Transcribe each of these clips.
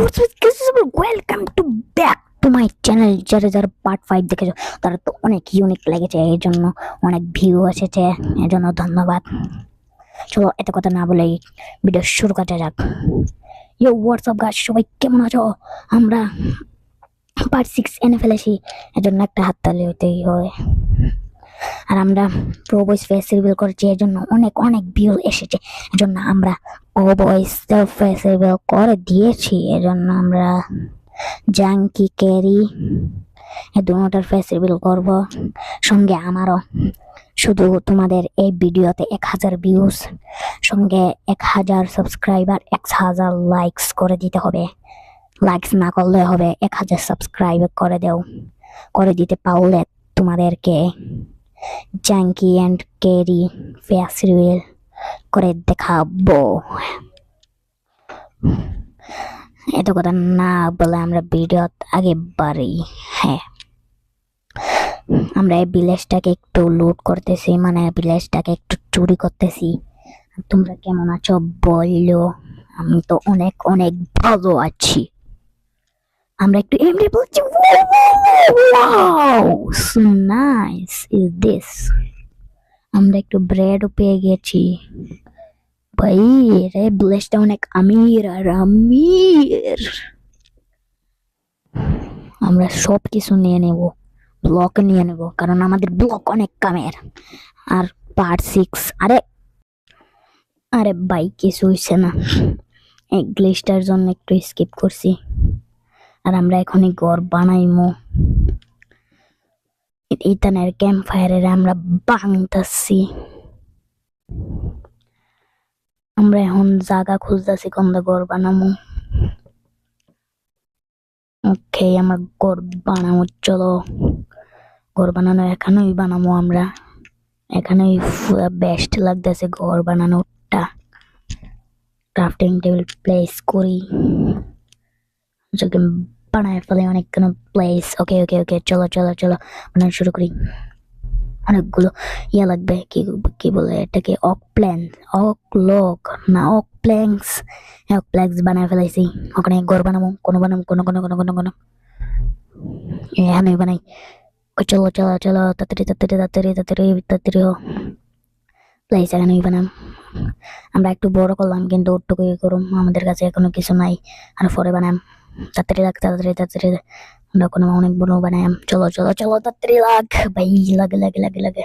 Welcome to back to my channel. যারা যারা part 5 দেখেছো তারা তো অনেক ইউনিক লেগেছে, এই জন্য অনেক ভিউ এসেছে, এর জন্য ধন্যবাদ। চলো এত কথা না বলেই ভিডিও শুরু করা যাক। ইয়ো হোয়াটসঅ্যাপ গাইস, সবাই কেমন আছো? আমরা পার্ট 6 এনে ফেলেছি, এর জন্য একটা হাততালি হইতেই হয়। আর আমরা প্রো ভয়েস ফেস রিভিল করেছি, এর জন্য অনেক অনেক ভিউ এসেছে, এর জন্য আমরা প্রো ভয়েস ফেস রিভিল করে দিয়েছি। এর জন্য আমরা জাঙ্কি ক্যারি এই দুটার ফেস রিভিল করব, সঙ্গে আমারও। শুধু তোমাদের এই ভিডিওতে 1000 ভিউজ, সঙ্গে 1000 সাবস্ক্রাইবার, 1000 লাইকস করে দিতে হবে। লাইকস না করলে হবে 1000 সাবস্ক্রাইব করে দিতে পারলে তোমাদেরকে junky and carry face reveal করে দেখাবো। এত কথা না বলে আমরা ভিডিও আগে বাড়ি। হ্যাঁ, আমরা এই ভিলেজটাকে একটু লুট করতেছি, মানে ভিলেজটাকে একটু চুরি করতেছি। তোমরা কেমন আছো বললো? আমি তো অনেক অনেক ভালো আছি। আমরা একটু এমনি বলছি, wow so nice is this. আমরা একটু ব্রেডও পেয়ে গেছি ভাই। রে ভিলেজটা অনেক আমির আর আমির। আমরা সব কিছু নিয়ে নেব, ব্লক নিয়ে নেব, কারণ আমাদের ব্লক অনেক কামের। আর পার্ট 6, আরে আরে ভাই কিছু হইছে না, এই গ্লিচটার জন্য একটু স্কিপ করছি। আর আমরা এখনই ঘর বানাইমু। ইথানের ক্যাম্প ফায়ারের আমরা বাংতাছি। আমরা এখন জায়গা খুঁজতেছি কোন ঘর বানামু। ওকে, আমরা ঘর বানাবো, চলো ঘর বানানো এখানেই বানাবো। আমরা এখানেই বেস্ট লাগতেছে ঘর বানানোটা। ক্রাফটিং টেবিল প্লেস করি, বানায় ফেলে অনেক কোনো প্লেস। ওকে ওকে ওকে, চলো চলো চলো বানানো শুরু করি। অনেকগুলো ইয়ে লাগবে, কি বলে এটাকে, ওক প্ল্যান, ওক লক না ওক প্ল্যাঙ্কস। ওক প্ল্যাঙ্কস বানায় ফেলাইছি। ওখানে ঘর বানাবো, কোনো এখানে বানাই। চলো চলো চলো, তাড়াতাড়ি তাড়াতাড়ি তাড়াতাড়ি তাড়াতাড়ি তাড়াতাড়ি প্লেস এখানেই বানাম। আমরা একটু বড় করলাম, কিন্তু ওটুকুই করুম, আমাদের কাছে এখনো কিছু নাই। আর পরে বানাম, তাড়াতাড়ি তাড়াতাড়ি তাড়াতাড়ি আমরা কোনো অনেক বড় বানাম। চলো চলো চলো তাড়াতাড়ি ভাই, লাগে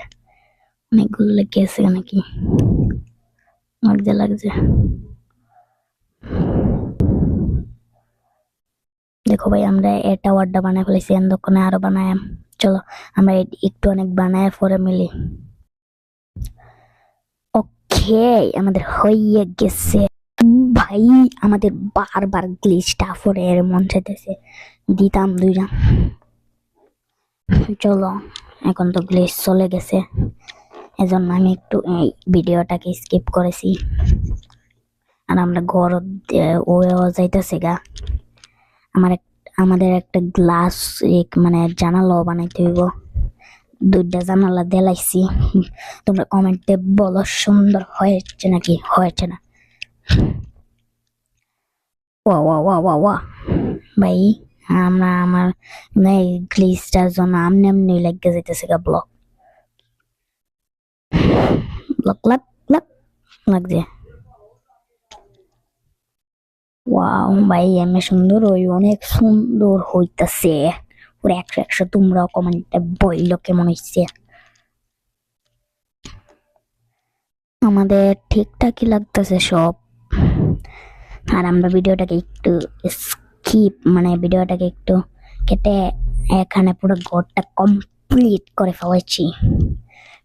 অনেকগুলো লেগে আছে নাকি, লাগছে। দেখো ভাই, আমরা এই টাওয়ারটা বানায় ফেলেছি, দোকানে আরো বানায়াম। চলো আমরা একটু অনেক বানায় পরে মিলি। ওকে, আমাদের হয়ে গেছে ভাই। আমাদের বারবার গ্লিচটা পরে মন চাইতেছে দিতাম দুইটা। চলো, এখন তো গ্লিচ চলে গেছে, এজন্য আমি একটু এই ভিডিওটাকে স্কিপ করেছি। আর আমরা ঘর ও যাইতেছে গা। আমাদের একটা গ্লাস মানে জানালাও বানাইতে হইব। 2টা জানালা দেলাইছি। তোমরা কমেন্টে বলো সুন্দর হয়েছে নাকি হয়েছে না। ওয়া ওয়া ওয়া ওয়া ওয়া ভাই, আমার এই গ্লিচটার জন্য আমনি লেগে যাইতেছে গা ব্লক লাগছে। ওয়াও ভাই, এমনি সুন্দর অনেক সুন্দর হইতাছে। ওর 100 তোমরাও কমেন্টে বললো কেমন হইছে। আমাদের ঠিকঠাকই লাগতেছে সব। আর আমরা ভিডিওটাকে একটু স্কিপ, মানে ভিডিওটাকে একটু কেটে এখানে পুরো ঘরটা কমপ্লিট করে ফেলেছি।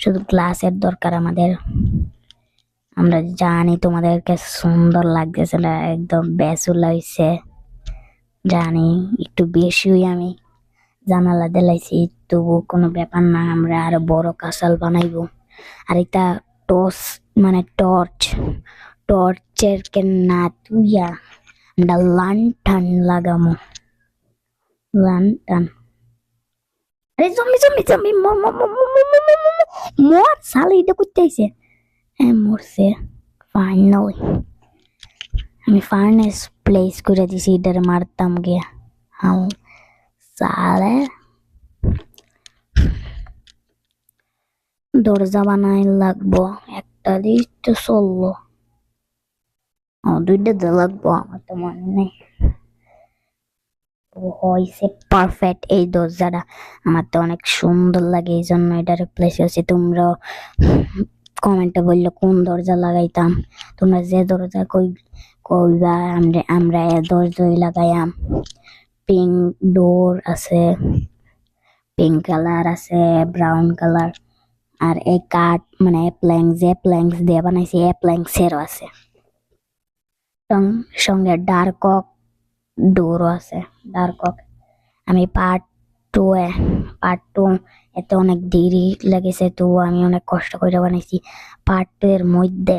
শুধু গ্লাসের দরকার আমাদের। আমরা জানি তোমাদেরকে সুন্দর লাগতেছে না, একদম বেসুল হয়েছে জানি। একটু বেশি আমি জানালা দিলাইছি, তবু কোনো ব্যাপার না, আমরা আরো বড় কাঁচাল বানাইবো। আর এটা টর্চের না তুইয়া আমরা লান্টান লাগামো। লান্টান, আরে জম্বি জম্বি জম্বি মর সালে, এটা করতে মরছে ফাইনালি। আমি ফার্নেস প্লেস করে দিছি, এটার মারতাম গিয়া। হাউ সালে দরজা বানাই লাগবো, একটা দিস তো চললো। দুইটা তো লাগবো, আমার তো মনে নেই। হয়েছে পারফেক্ট এই দরজাটা, আমার তো অনেক সুন্দর লাগে, এই জন্য এটা রিপ্লেস হয়েছে। তোমরা কমেন্টে বললো কোন দরজা লাগাইতাম, তোমরা যে দরজা কইবা আমরা এ দরজাই লাগাইয়াম। পিঙ্ক ডোর আছে, পিঙ্ক কালার আছে, ব্রাউন কালার, আর এই কাঠ মানে প্ল্যাঙ্কস দিয়ে বানাইছি, প্ল্যাঙ্কসেরও আছে। সঙ্গে ডার্ক ওক ডোরও আছে, ডার্ক ওক। আমি পার্ট টু এতে অনেক দেরি লেগেছে, তো আমি অনেক কষ্ট করে বানাইছি। পার্ট টু এর মধ্যে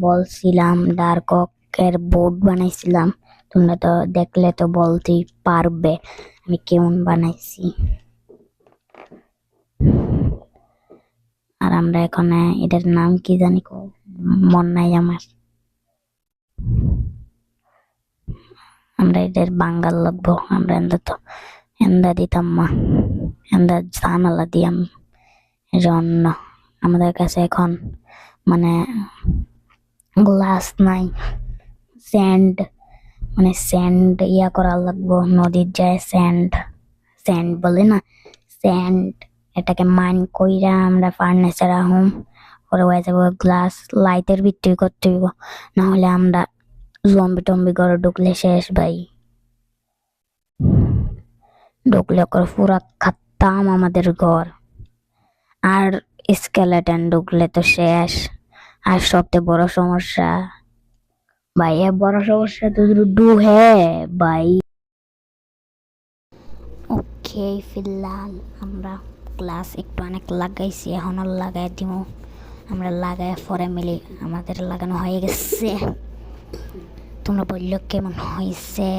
বলছিলাম ডার্ক এর বোর্ড বানাইছিলাম, তোমরা তো দেখলে তো বলতেই পারবে আমি কেমন বানাইছি। আর আমরা এখানে এটার নাম কি জানি, মন নাই আমার। আমরা এদের বাঙ্গাল লাগবো, আমরা এন্দা দিতাম মা, এন্দা জানালা দিয়াম। জন্য আমাদের কাছে এখন মানে গ্লাস নাই, স্যান্ড ইয়া করা লাগবো, নদীর যায় স্যান্ড বলে না, স্যান্ড এটাকে মাইন কইরা আমরা ফার্নিচার আহুম, পরে হয়ে যাবো গ্লাস। লাইটের ভিত্তি করতে হইব, না হলে আমরা জম্বি টম্বি ঘরে ঢুকলে শেষ ভাই, ঢুকলে করে পুরা খাতাম আমাদের ঘর। আর স্কেলেটন ঢুকলে তো শেষ। আর সবচেয়ে বড় সমস্যা ভাই, বড় সমস্যা তো ডুহে ভাই। ওকে, ফিলহাল আমরা ক্লাস একটু অনেক লাগাইছি, এখনো লাগাই দিব। আমরা লাগাই পরে মিলি, আমাদের লাগানো হয়ে গেছে। তোমরা বললো কেমন হয়েছে।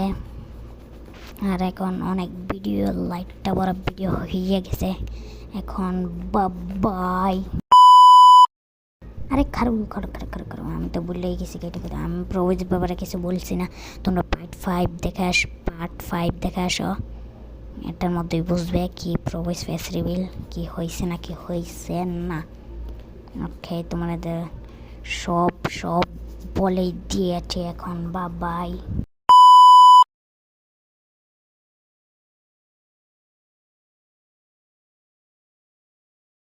আর এখন অনেক ভিডিও, লাইটটা বড় ভিডিও হয়ে গেছে এখন। বাই। আরে খারু, আমি তো ভুলেই গেছি কেটে কেটে। আমি প্রবোজ ব্যাপারে কিছু বলছি না, তোমরা পার্ট 5 দেখে আসো। এটার মধ্যেই বুঝবে কি প্রবোজ ফেস রিভিল কি হয়েছে না কি হয়েছে না। ওকে, তোমাদের সব বলেই দিয়েছে এখন। বাই।